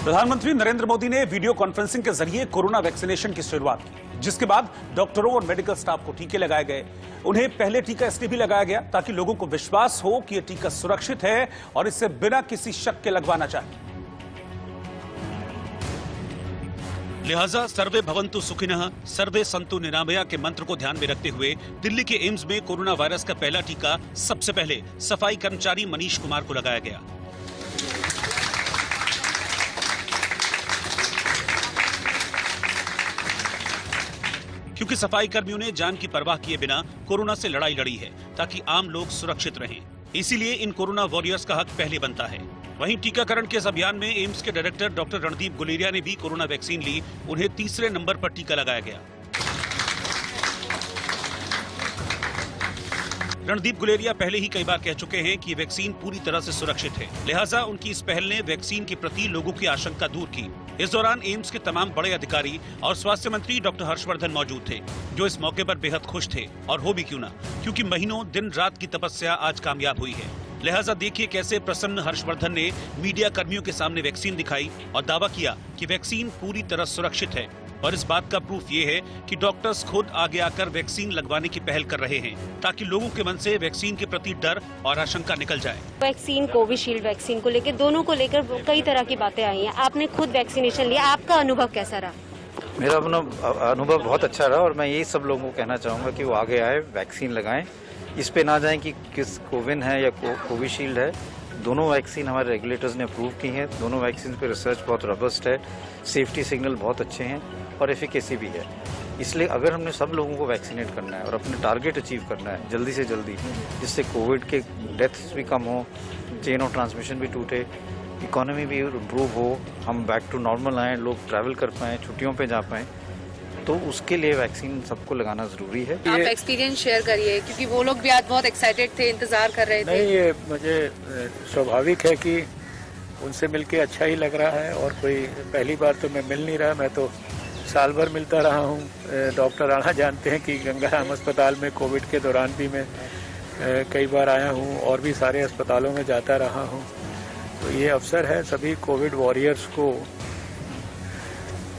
प्रधानमंत्री नरेंद्र मोदी ने video conferencing के जरिए कोरोना वैक्सीनेशन की शुरुआत की, जिसके बाद डॉक्टरों और मेडिकल स्टाफ को टीके लगाए गए। उन्हें पहले टीका इसलिए भी लगाया गया ताकि लोगों को विश्वास हो कि यह टीका सुरक्षित है और इसे बिना किसी शक के लगवाना चाहिए। लिहाजा सर्वे भवन्तु सुखिनः सर्वे सन्तु निरामया के मंत्र को ध्यान में रखते हुए दिल्ली के एम्स में कोरोना वायरस का पहला टीका सबसे पहले सफाई कर्मचारी मनीष कुमार को लगाया गया। क्योंकि सफाई कर्मियों ने जान की परवाह किए बिना कोरोना से लड़ाई लड़ी है ताकि आम लोग सुरक्षित रहें, इसीलिए इन कोरोना वॉरियर्स का हक पहले बनता है। वहीं टीकाकरण के इस अभियान में एम्स के डायरेक्टर डॉक्टर रणदीप गुलेरिया ने भी कोरोना वैक्सीन ली। उन्हें तीसरे नंबर पर टीका लगाया गया। रणदीप गुलेरिया पहले ही कई बार कह चुके हैं कि वैक्सीन पूरी तरह से सुरक्षित है, लिहाजा उनकी इस पहल ने वैक्सीन के प्रति लोगों की आशंका दूर की। इस दौरान एम्स के तमाम बड़े अधिकारी और स्वास्थ्य मंत्री डॉक्टर हर्षवर्धन मौजूद थे, जो इस मौके पर बेहद खुश थे। और हो भी क्यों ना, क्योंकि महीनों दिन रात की तपस्या आज कामयाब हुई है। लिहाजा देखिए कैसे प्रसन्न हर्षवर्धन ने मीडिया कर्मियों के सामने वैक्सीन दिखाई और दावा किया कि वैक्सीन पूरी तरह सुरक्षित है। और इस बात का प्रूफ ये है कि डॉक्टर्स खुद आगे आकर वैक्सीन लगवाने की पहल कर रहे हैं ताकि लोगों के मन से वैक्सीन के प्रति डर और आशंका निकल जाए। वैक्सीन, कोविशील्ड वैक्सीन को लेकर, दोनों को लेकर कई तरह की बातें आई हैं। आपने खुद वैक्सीनेशन लिया, आपका अनुभव कैसा रहा? मेरा अनुभव बहुत अच्छा रहा और मैं यही सब लोगों को कहना चाहूँगा कि वो आगे आए, वैक्सीन लगाएं। इस पे ना जाएं कि किस कोविन है या कोविशील्ड है। दोनों वैक्सीन हमारे रेगुलेटर्स ने अप्रूव की हैं। दोनों वैक्सीन पे रिसर्च बहुत रबस्ट है, सेफ्टी सिग्नल बहुत अच्छे हैं और एफिकेसी भी है। इसलिए अगर हमने सब लोगों को वैक्सीनेट करना है और अपने टारगेट अचीव करना है जल्दी से जल्दी, जिससे कोविड के डेथ्स भी कम हो, चेन ऑफ ट्रांसमिशन भी टूटे, इकोनॉमी भी इम्प्रूव हो, हम बैक टू नॉर्मल आएँ, लोग ट्रैवल कर पाएँ, छुट्टियों पे जा पाएँ, तो उसके लिए वैक्सीन सबको लगाना जरूरी है। आप एक्सपीरियंस शेयर करिए, क्योंकि वो लोग भी आज बहुत एक्साइटेड थे, इंतजार कर रहे थे। नहीं, ये मुझे स्वाभाविक है कि उनसे मिलके अच्छा ही लग रहा है। और कोई पहली बार तो मैं मिल नहीं रहा, मैं तो साल भर मिलता रहा हूँ। डॉक्टर राणा जानते हैं कि गंगाराम अस्पताल में कोविड के दौरान भी मैं कई बार आया हूँ और भी सारे अस्पतालों में जाता रहा हूँ। तो ये अवसर है सभी कोविड वॉरियर्स को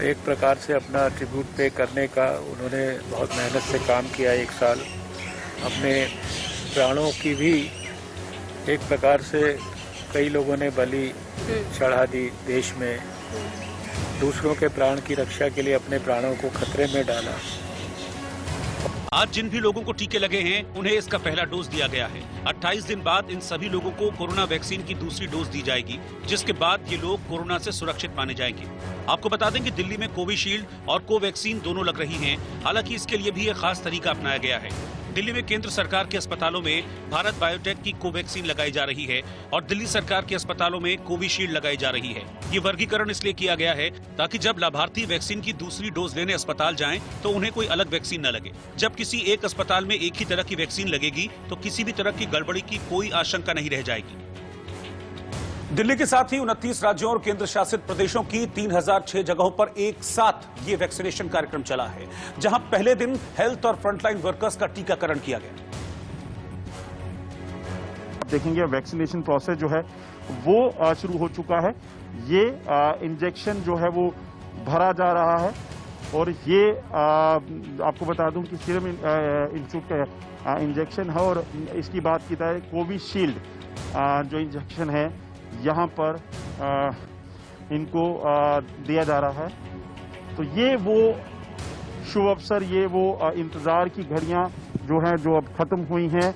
एक प्रकार से अपना ट्रिब्यूट पे करने का। उन्होंने बहुत मेहनत से काम किया, एक साल अपने प्राणों की भी एक प्रकार से कई लोगों ने बलि चढ़ा दी देश में। दूसरों के प्राण की रक्षा के लिए अपने प्राणों को खतरे में डाला। आज जिन भी लोगों को टीके लगे हैं उन्हें इसका पहला डोज दिया गया है। 28 दिन बाद इन सभी लोगों को कोरोना वैक्सीन की दूसरी डोज दी जाएगी, जिसके बाद ये लोग कोरोना से सुरक्षित माने जाएंगे। आपको बता दें कि दिल्ली में कोविशील्ड और कोवैक्सीन दोनों लग रही हैं। हालांकि इसके लिए भी एक खास तरीका अपनाया गया है। दिल्ली में केंद्र सरकार के अस्पतालों में भारत बायोटेक की कोवैक्सीन लगाई जा रही है और दिल्ली सरकार के अस्पतालों में कोविशील्ड लगाई जा रही है। ये वर्गीकरण इसलिए किया गया है ताकि जब लाभार्थी वैक्सीन की दूसरी डोज लेने अस्पताल जाएं तो उन्हें कोई अलग वैक्सीन न लगे। जब किसी एक अस्पताल में एक ही तरह की वैक्सीन लगेगी तो किसी भी तरह की गड़बड़ी की कोई आशंका नहीं रह जाएगी। दिल्ली के साथ ही 29 राज्यों और केंद्र शासित प्रदेशों की 3006 जगहों पर एक साथ ये वैक्सीनेशन कार्यक्रम चला है, जहां पहले दिन हेल्थ और फ्रंटलाइन वर्कर्स का टीकाकरण किया गया। आप देखेंगे वैक्सीनेशन प्रोसेस जो है वो शुरू हो चुका है। ये इंजेक्शन जो है वो भरा जा रहा है और ये आपको बता दूं कि सीरम इंस्टीट्यूट का इंजेक्शन है। और इसकी बात की जाए कोविशील्ड जो इंजेक्शन है यहाँ पर इनको दिया जा रहा है। तो ये वो शुभ अवसर, ये वो इंतजार की घड़ियां जो हैं जो अब खत्म हुई हैं।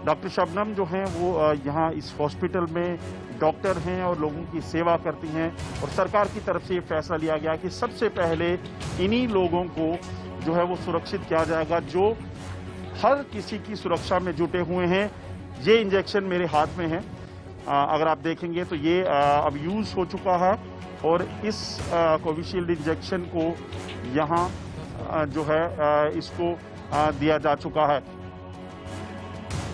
डॉक्टर शबनम जो हैं वो यहाँ इस हॉस्पिटल में डॉक्टर हैं और लोगों की सेवा करती हैं। और सरकार की तरफ से ये फैसला लिया गया कि सबसे पहले इन्हीं लोगों को जो है वो सुरक्षित किया जाएगा जो हर किसी की सुरक्षा में जुटे हुए हैं। ये इंजेक्शन मेरे हाथ में है, अगर आप देखेंगे तो ये अब यूज हो चुका है और इस कोविशील्ड इंजेक्शन को यहाँ जो है इसको दिया जा चुका है।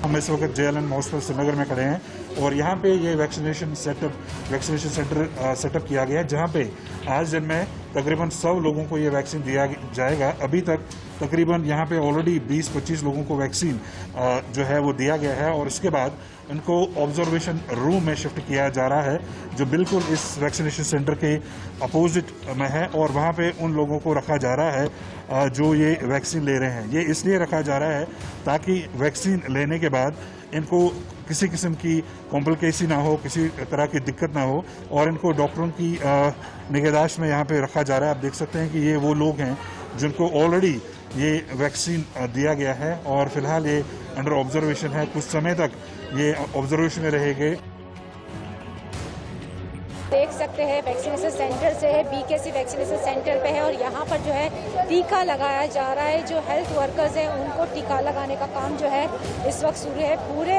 हम इस वक्त JLN हॉस्पिटल श्रीनगर में खड़े हैं और यहाँ पे ये वैक्सीनेशन सेंटर सेटअप किया गया है, जहाँ पे आज दिन में तकरीबन 100 लोगों को ये वैक्सीन दिया जाएगा। अभी तक तकरीबन यहाँ पे ऑलरेडी 20-25 लोगों को वैक्सीन जो है वो दिया गया है और इसके बाद इनको ऑब्जर्वेशन रूम में शिफ्ट किया जा रहा है, जो बिल्कुल इस वैक्सीनेशन सेंटर के अपोजिट में है। और वहाँ पे उन लोगों को रखा जा रहा है जो ये वैक्सीन ले रहे हैं। ये इसलिए रखा जा रहा है ताकि वैक्सीन लेने के बाद इनको किसी किस्म की कॉम्प्लिकेशन ना हो, किसी तरह की दिक्कत ना हो, और इनको डॉक्टरों की निगहदाश्त में यहाँ पे रखा जा रहा है। आप देख सकते हैं कि ये वो लोग हैं जिनको ऑलरेडी ये वैक्सीन दिया गया है और फिलहाल ये अंडर ऑब्जर्वेशन है। कुछ समय तक ये ऑब्जर्वेशन में रहेंगे। देख सकते हैं वैक्सीनेशन सेंटर से है, बीकेसी वैक्सीनेशन सेंटर पे है और यहाँ पर जो है टीका लगाया जा रहा है। जो हेल्थ वर्कर्स हैं उनको टीका लगाने का काम जो है इस वक्त शुरू है। पूरे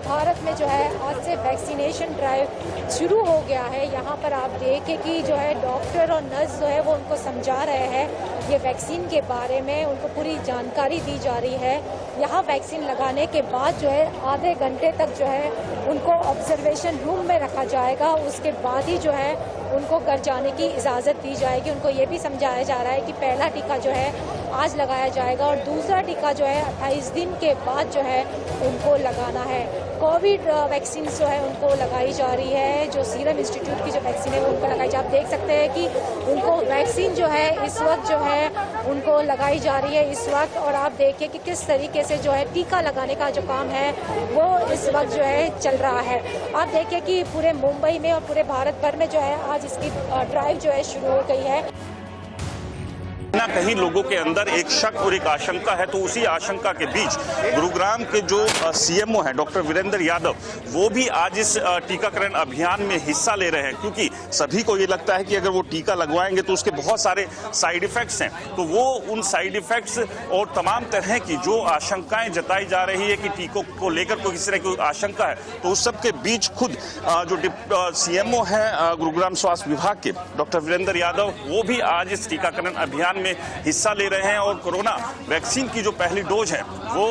भारत में जो है आज से वैक्सीनेशन ड्राइव शुरू हो गया है। यहाँ पर आप देखें कि जो है डॉक्टर और नर्स जो है वो उनको समझा रहे हैं ये वैक्सीन के बारे में, उनको पूरी जानकारी दी जा रही है। यहाँ वैक्सीन लगाने के बाद जो है आधे घंटे तक जो है उनको ऑब्जर्वेशन रूम में रखा जाएगा। उसके बाद ही जो है उनको घर जाने की इजाज़त दी जाएगी। उनको ये भी समझाया जा रहा है कि पहला टीका जो है आज लगाया जाएगा और दूसरा टीका जो है 28 दिन के बाद जो है उनको लगाना है। कोविड वैक्सीन जो है उनको लगाई जा रही है। जो सीरम इंस्टीट्यूट की जो वैक्सीन है वो उनको लगाई जा, आप देख सकते हैं कि उनको वैक्सीन जो है इस वक्त जो है उनको लगाई जा रही है इस वक्त। और आप देखिए कि किस तरीके से जो है टीका लगाने का जो काम है वो इस वक्त जो है चल रहा है। आप देखिए कि पूरे मुंबई में और पूरे भारत भर में जो है आज इसकी ड्राइव जो है शुरू हो गई है। ना कहीं लोगों के अंदर एक शक और एक आशंका है, तो उसी आशंका के बीच गुरुग्राम के जो सीएमओ हैं डॉक्टर वीरेंद्र यादव, वो भी आज इस टीकाकरण अभियान में हिस्सा ले रहे हैं, क्योंकि सभी को ये लगता है कि अगर वो टीका लगवाएंगे तो उसके बहुत सारे साइड इफेक्ट्स हैं। तो वो उन साइड इफेक्ट्स और तमाम तरह की जो आशंकाएं जताई जा रही है कि टीकों को लेकर कोई किसी तरह की आशंका है, तो उस सब के बीच खुद जो सीएमओ है गुरुग्राम स्वास्थ्य विभाग के डॉक्टर वीरेंद्र यादव, वो भी आज इस टीकाकरण अभियान में हिस्सा ले रहे हैं। और कोरोना वैक्सीन की जो पहली डोज है वो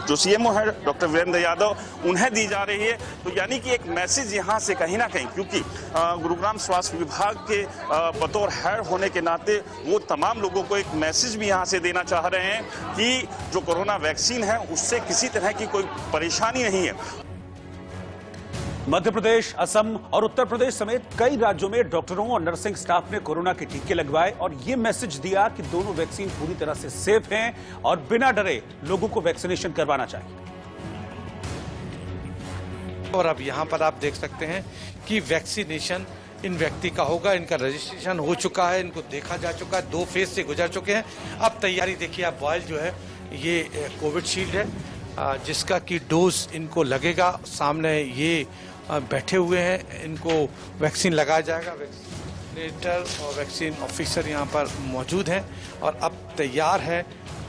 जो सीएमओ है डॉक्टर वीरेंद्र यादव उन्हें दी जा रही है। तो यानी कि एक मैसेज यहां से कहीं ना कहीं, क्योंकि गुरुग्राम स्वास्थ्य विभाग के बतौर हेड होने के नाते वो तमाम लोगों को एक मैसेज भी यहां से देना चाह रहे हैं कि जो कोरोना वैक्सीन है उससे किसी तरह की कोई परेशानी नहीं है। मध्य प्रदेश, असम और उत्तर प्रदेश समेत कई राज्यों में डॉक्टरों और नर्सिंग स्टाफ ने कोरोना के टीके लगवाए और ये मैसेज दिया कि दोनों वैक्सीन पूरी तरह से सेफ हैं और बिना डरे लोगों को वैक्सीनेशन करवाना चाहिए। और अब यहाँ पर आप देख सकते हैं कि वैक्सीनेशन इन व्यक्ति का होगा। इनका रजिस्ट्रेशन हो चुका है, इनको देखा जा चुका है, 2 फेज से गुजर चुके हैं। अब तैयारी देखिए, आप बॉयल जो है ये कोविड शील्ड है जिसका कि डोज इनको लगेगा। सामने ये बैठे हुए हैं, इनको वैक्सीन लगाया जाएगा। वैक्सीनेटर और वैक्सीन ऑफिसर यहाँ पर मौजूद हैं और अब तैयार है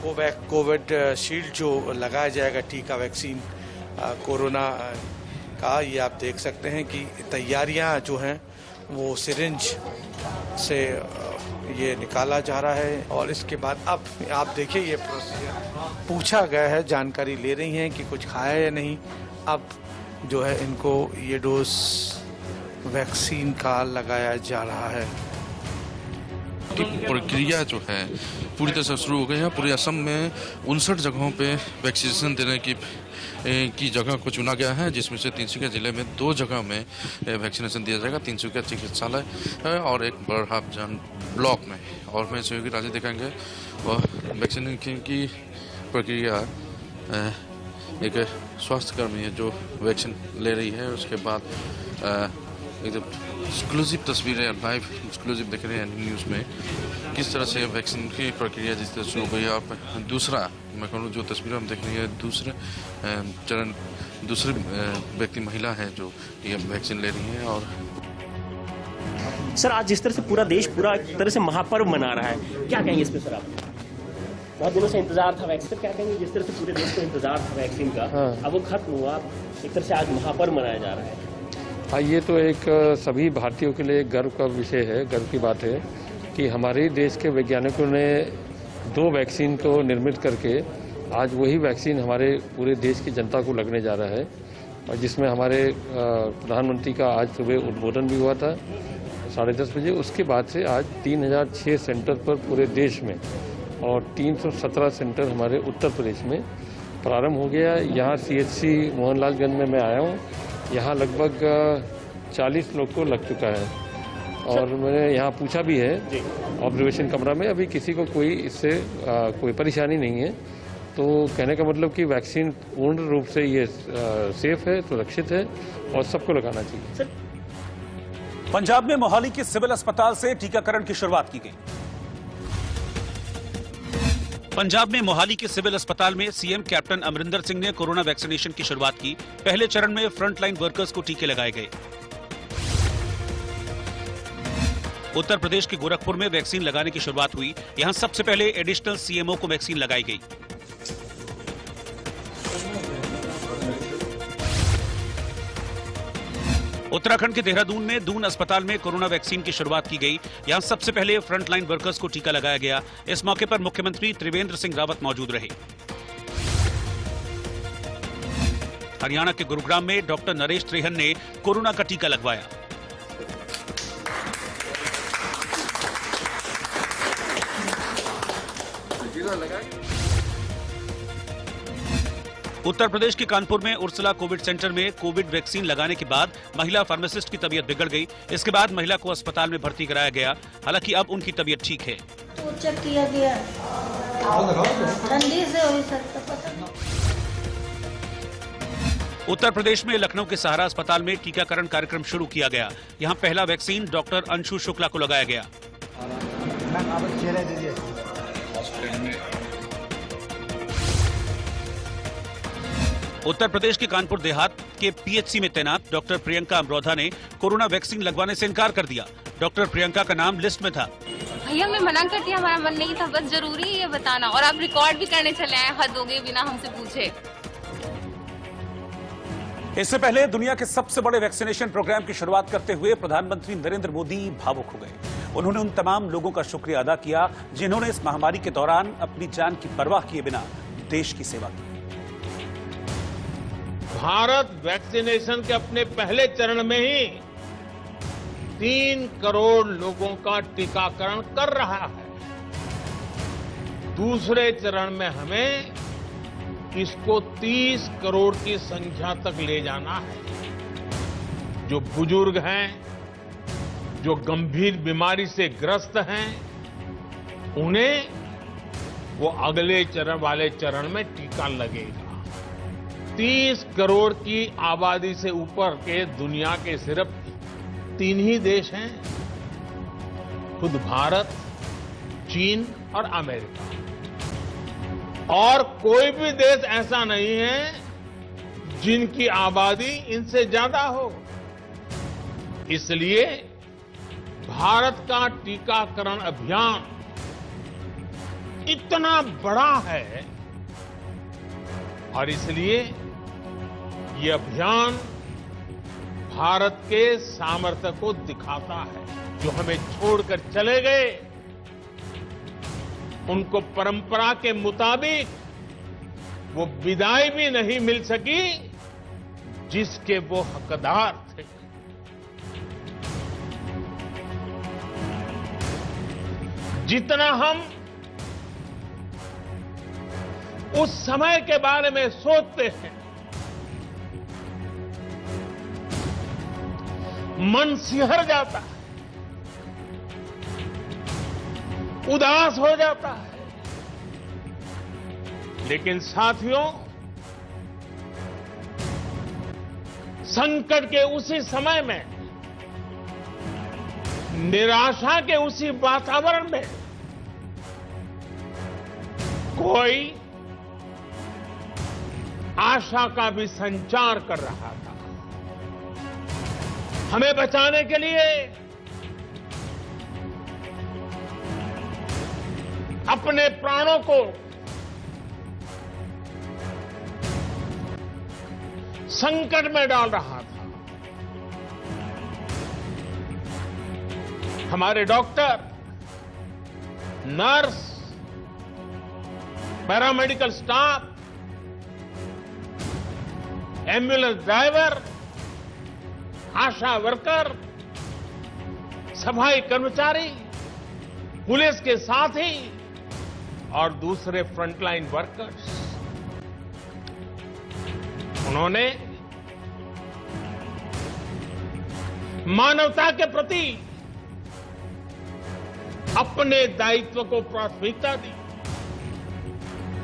कोविड शील्ड जो लगाया जाएगा, टीका वैक्सीन कोरोना का। ये आप देख सकते हैं कि तैयारियां जो हैं वो सिरिंज से ये निकाला जा रहा है और इसके बाद अब आप देखिए ये प्रोसीजर पूछा गया है, जानकारी ले रही हैं कि कुछ खाया या नहीं। अब जो है इनको ये डोज वैक्सीन का लगाया जा रहा है। प्रक्रिया जो है पूरी तरह से शुरू हो गई है। पूरे असम में 59 जगहों पे वैक्सीनेशन देने की जगह को चुना गया है, जिसमें से तिनसुकिया जिले में 2 जगह में वैक्सीनेशन दिया जाएगा। तिनसुकिया चिकित्सालय है और एक बड़हाबजान ब्लॉक में। और मैं सहयोगी राजे दिखाएंगे वह वैक्सीनेशन की प्रक्रिया। एक स्वास्थ्यकर्मी है जो वैक्सीन ले रही है, उसके बाद एकदम एक्सक्लूसिव तस्वीरें लाइव एक्सक्लूसिव दिख रहे हैं न्यूज़ में किस तरह से वैक्सीन की प्रक्रिया जिस तरह शुरू हुई है। और दूसरा मैं कहूँ जो तस्वीरें हम देख रही है, दूसरे व्यक्ति महिला है जो ये वैक्सीन ले रही है। और सर आज जिस तरह से पूरा देश पूरा एक तरह से महापर्व मना रहा है, क्या कहेंगे इस पर सर आप? बहुत दिनों से इंतजार था वैक्सीन, क्या कहेंगे जिस तरह से पूरे देश को इंतजार था वैक्सीन का, अब वो खत्म हुआ, एक तरह से आज महापर्व मनाया जा रहा है। हाँ, ये तो एक सभी भारतीयों के लिए गर्व का विषय है, गर्व की बात है कि हमारे देश के वैज्ञानिकों ने 2 वैक्सीन को निर्मित करके आज वही वैक्सीन हमारे पूरे देश की जनता को लगने जा रहा है। और जिसमें हमारे प्रधानमंत्री का आज सुबह उद्बोधन भी हुआ था 10:30 बजे। उसके बाद से आज 3006 सेंटर पर पूरे देश में और 317 सेंटर हमारे उत्तर प्रदेश में प्रारंभ हो गया। यहाँ CHC मोहनलालगंज में मैं आया हूँ, यहाँ लगभग 40 लोग को लग चुका है और मैंने यहाँ पूछा भी है ऑब्जर्वेशन कमरा में, अभी किसी को कोई इससे कोई परेशानी नहीं है। तो कहने का मतलब कि वैक्सीन पूर्ण रूप से ये सेफ है, सुरक्षित है और सबको लगाना चाहिए। पंजाब में मोहाली के सिविल अस्पताल से टीकाकरण की शुरुआत की गई। पंजाब में मोहाली के सिविल अस्पताल में सीएम कैप्टन अमरिंदर सिंह ने कोरोना वैक्सीनेशन की शुरुआत की। पहले चरण में फ्रंटलाइन वर्कर्स को टीके लगाए गए। उत्तर प्रदेश के गोरखपुर में वैक्सीन लगाने की शुरुआत हुई। यहां सबसे पहले एडिशनल सीएमओ को वैक्सीन लगाई गई। उत्तराखंड के देहरादून में दून अस्पताल में कोरोना वैक्सीन की शुरुआत की गई। यहां सबसे पहले फ्रंटलाइन वर्कर्स को टीका लगाया गया। इस मौके पर मुख्यमंत्री त्रिवेंद्र सिंह रावत मौजूद रहे। हरियाणा के गुरुग्राम में डॉक्टर नरेश त्रेहन ने कोरोना का टीका लगवाया। उत्तर प्रदेश के कानपुर में उर्सला कोविड सेंटर में कोविड वैक्सीन लगाने के बाद महिला फार्मासिस्ट की तबीयत बिगड़ गई। इसके बाद महिला को अस्पताल में भर्ती कराया गया। हालांकि अब उनकी तबीयत ठीक है। तो चेक किया गया, ठंडी से हुई सर। उत्तर प्रदेश में लखनऊ के सहारा अस्पताल में टीकाकरण कार्यक्रम शुरू किया गया। यहां पहला वैक्सीन डॉक्टर अंशु शुक्ला को लगाया गया। उत्तर प्रदेश के कानपुर देहात के पीएचसी में तैनात डॉक्टर प्रियंका अमरोधा ने कोरोना वैक्सीन लगवाने से इनकार कर दिया। डॉक्टर प्रियंका का नाम लिस्ट में था। भैया हमने मना कर दिया, हमारा मन नहीं था, बस जरूरी है ये बताना। और आप रिकॉर्ड भी करने चले आए, हद हो गई बिना हमसे पूछे। इससे पहले दुनिया के सबसे बड़े वैक्सीनेशन प्रोग्राम की शुरुआत करते हुए प्रधानमंत्री नरेंद्र मोदी भावुक हो गए। उन्होंने उन तमाम लोगों का शुक्रिया अदा किया जिन्होंने इस महामारी के दौरान अपनी जान की परवाह किए बिना देश की सेवा की। भारत वैक्सीनेशन के अपने पहले चरण में ही 3 करोड़ लोगों का टीकाकरण कर रहा है। दूसरे चरण में हमें इसको 30 करोड़ की संख्या तक ले जाना है। जो बुजुर्ग हैं, जो गंभीर बीमारी से ग्रस्त हैं, उन्हें वो अगले चरण वाले चरण में टीका लगेगा। 30 करोड़ की आबादी से ऊपर के दुनिया के सिर्फ 3 ही देश हैं, खुद भारत, चीन और अमेरिका। और कोई भी देश ऐसा नहीं है जिनकी आबादी इनसे ज्यादा हो। इसलिए भारत का टीकाकरण अभियान इतना बड़ा है और इसलिए ये अभियान भारत के सामर्थ्य को दिखाता है। जो हमें छोड़कर चले गए उनको परंपरा के मुताबिक वो विदाई भी नहीं मिल सकी जिसके वो हकदार थे। जितना हम उस समय के बारे में सोचते हैं, मन सिहर जाता है, उदास हो जाता है। लेकिन साथियों, संकट के उसी समय में, निराशा के उसी वातावरण में कोई आशा का भी संचार कर रहा था। हमें बचाने के लिए अपने प्राणों को संकट में डाल रहा था। हमारे doctor, nurse, paramedical staff ambulance driver, ASHA worker, सफाई कर्मचारी, पुलिस के साथी और दूसरे फ्रंटलाइन वर्कर्स, उन्होंने मानवता के प्रति अपने दायित्व को प्राथमिकता दी।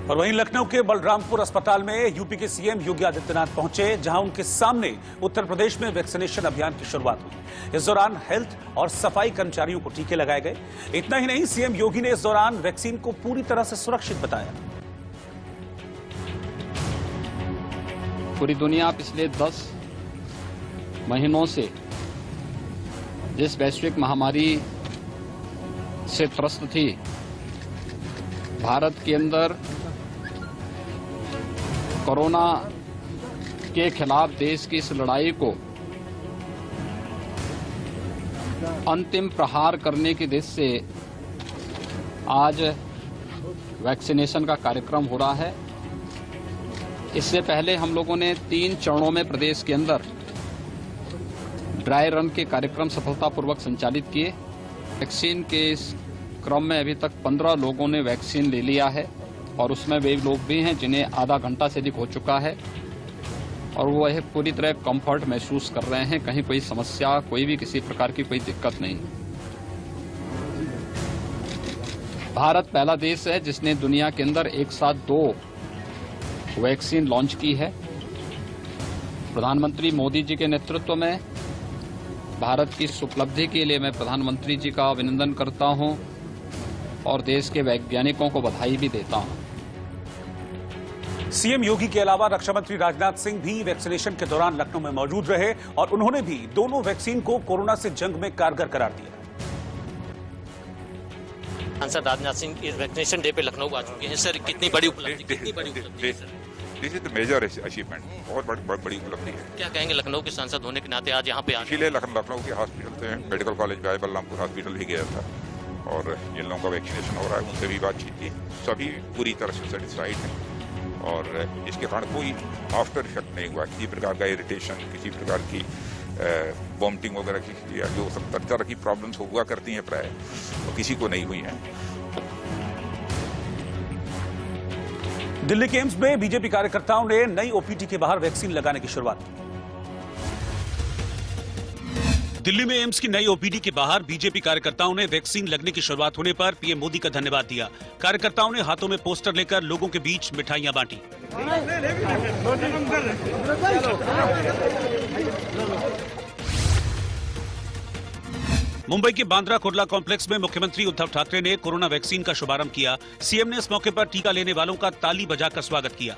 और वहीं लखनऊ के बलरामपुर अस्पताल में यूपी के सीएम योगी आदित्यनाथ पहुंचे, जहां उनके सामने उत्तर प्रदेश में वैक्सीनेशन अभियान की शुरुआत हुई। इस दौरान हेल्थ और सफाई कर्मचारियों को टीके लगाए गए। इतना ही नहीं, सीएम योगी ने इस दौरान वैक्सीन को पूरी तरह से सुरक्षित बताया। पूरी दुनिया पिछले 10 महीनों से जिस वैश्विक महामारी से त्रस्त थी, भारत के अंदर कोरोना के खिलाफ देश की इस लड़ाई को अंतिम प्रहार करने की दिशा से आज वैक्सीनेशन का कार्यक्रम हो रहा है। इससे पहले हम लोगों ने 3 चरणों में प्रदेश के अंदर ड्राई रन के कार्यक्रम सफलतापूर्वक संचालित किए। वैक्सीन के इस क्रम में अभी तक 15 लोगों ने वैक्सीन ले लिया है और उसमें वे लोग भी हैं जिन्हें आधा घंटा से अधिक हो चुका है और वो पूरी तरह कंफर्ट महसूस कर रहे हैं। कहीं कोई समस्या, कोई भी किसी प्रकार की कोई दिक्कत नहीं। भारत पहला देश है जिसने दुनिया के अंदर एक साथ 2 वैक्सीन लॉन्च की है। प्रधानमंत्री मोदी जी के नेतृत्व में भारत की इस उपलब्धि के लिए मैं प्रधानमंत्री जी का अभिनंदन करता हूं और देश के वैज्ञानिकों को बधाई भी देता हूं। सीएम योगी के अलावा रक्षा मंत्री राजनाथ सिंह भी वैक्सीनेशन के दौरान लखनऊ में मौजूद रहे और उन्होंने भी दोनों वैक्सीन को कोरोना से जंग में कारगर करार दिया। सांसद राजनाथ सिंह इस वैक्सीनेशन डे पे लखनऊ आ चुके हैं। सर, कितनी बड़ी उपलब्धि है sir? This is the major achievement, बहुत बड़ी उपलब्धि है। क्या कहेंगे लखनऊ के सांसद होने के नाते आज यहाँ पे इसीलिए लखनऊ के हॉस्पिटल से मेडिकल कॉलेज में बलरामपुर हॉस्पिटल ही गया था और जिन लोगों का वैक्सीनेशन हो रहा है उनसे भी बातचीत की। सभी पूरी तरह से सेटिस्फाइड हैं और इसके कारण कोई आफ्टर इफेक्ट नहीं हुआ, किसी प्रकार का इरिटेशन, किसी प्रकार की वॉमिटिंग वगैरह की, या जो सब तरह की प्रॉब्लम्स हुआ करती हैं प्राय, तो किसी को नहीं हुई हैं। दिल्ली के एम्स में बीजेपी कार्यकर्ताओं ने नई ओपीडी के बाहर वैक्सीन लगाने की शुरुआत की। दिल्ली में एम्स की नई ओपीडी के बाहर बीजेपी कार्यकर्ताओं ने वैक्सीन लगने की शुरुआत होने पर पीएम मोदी का धन्यवाद दिया। कार्यकर्ताओं ने हाथों में पोस्टर लेकर लोगों के बीच मिठाइयां बांटी। मुंबई के बांद्रा कुर्ला कॉम्प्लेक्स में मुख्यमंत्री उद्धव ठाकरे ने कोरोना वैक्सीन का शुभारंभ किया। सीएम ने इस मौके पर टीका लेने वालों का ताली बजाकर स्वागत किया।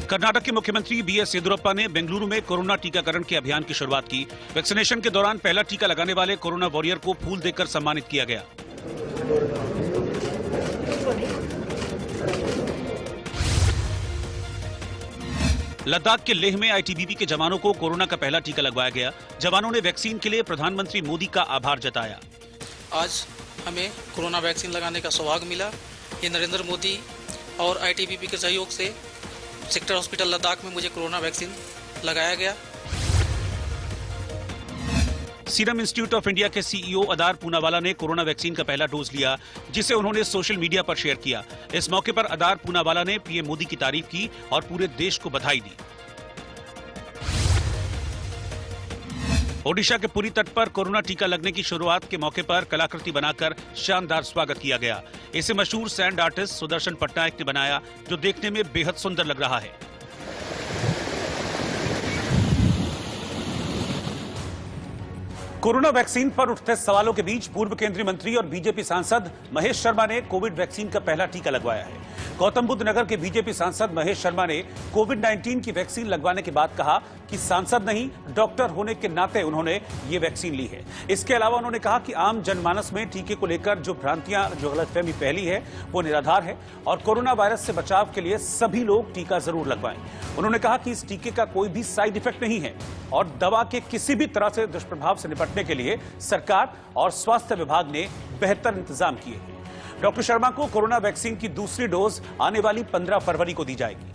कर्नाटक के मुख्यमंत्री बीएस येदियुरप्पा ने बेंगलुरु में कोरोना टीकाकरण के अभियान की शुरुआत की। वैक्सीनेशन के दौरान पहला टीका लगाने वाले कोरोना वॉरियर को फूल देकर सम्मानित किया गया। लद्दाख के लेह में आईटीबीपी के जवानों को कोरोना का पहला टीका लगवाया गया। जवानों ने वैक्सीन के लिए प्रधानमंत्री मोदी का आभार जताया। आज हमें कोरोना वैक्सीन लगाने का सौभाग्य मिला। ये नरेंद्र मोदी और आईटीबीपी के सहयोग से सेक्टर हॉस्पिटल लद्दाख में मुझे कोरोना वैक्सीन लगाया गया। सीरम इंस्टीट्यूट ऑफ इंडिया के सीईओ अदार पूनावाला ने कोरोना वैक्सीन का पहला डोज लिया, जिसे उन्होंने सोशल मीडिया पर शेयर किया। इस मौके पर अदार पूनावाला ने पीएम मोदी की तारीफ की और पूरे देश को बधाई दी। ओडिशा के पुरी तट पर कोरोना टीका लगने की शुरुआत के मौके पर कलाकृति बनाकर शानदार स्वागत किया गया। इसे मशहूर सैंड आर्टिस्ट सुदर्शन पटनायक ने बनाया, जो देखने में बेहद सुंदर लग रहा है। कोरोना वैक्सीन पर उठते सवालों के बीच पूर्व केंद्रीय मंत्री और बीजेपी सांसद महेश शर्मा ने कोविड वैक्सीन का पहला टीका लगवाया है। गौतम बुद्ध नगर के बीजेपी सांसद महेश शर्मा ने कोविड-19 की वैक्सीन लगवाने के बाद कहा कि सांसद नहीं, डॉक्टर होने के नाते उन्होंने ये वैक्सीन ली है। इसके अलावा उन्होंने कहा कि आम जनमानस में टीके को लेकर जो भ्रांतियां, जो गलतफहमी फैली है वो निराधार है और कोरोना वायरस से बचाव के लिए सभी लोग टीका जरूर लगवाएं। उन्होंने कहा कि इस टीके का कोई भी साइड इफेक्ट नहीं है और दवा के किसी भी तरह से दुष्प्रभाव से निपटने के लिए सरकार और स्वास्थ्य विभाग ने बेहतर इंतजाम किए हैं। डॉक्टर शर्मा को कोरोना वैक्सीन की दूसरी डोज आने वाली 15 फरवरी को दी जाएगी।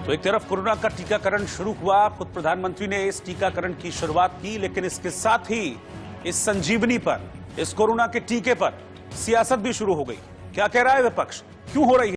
तो एक तरफ कोरोना का टीकाकरण शुरू हुआ, खुद प्रधानमंत्री ने इस टीकाकरण की शुरुआत की, लेकिन इसके साथ ही इस संजीवनी पर, इस कोरोना के टीके पर सियासत भी शुरू हो गई। क्या कह रहा है विपक्ष, क्यों हो रही है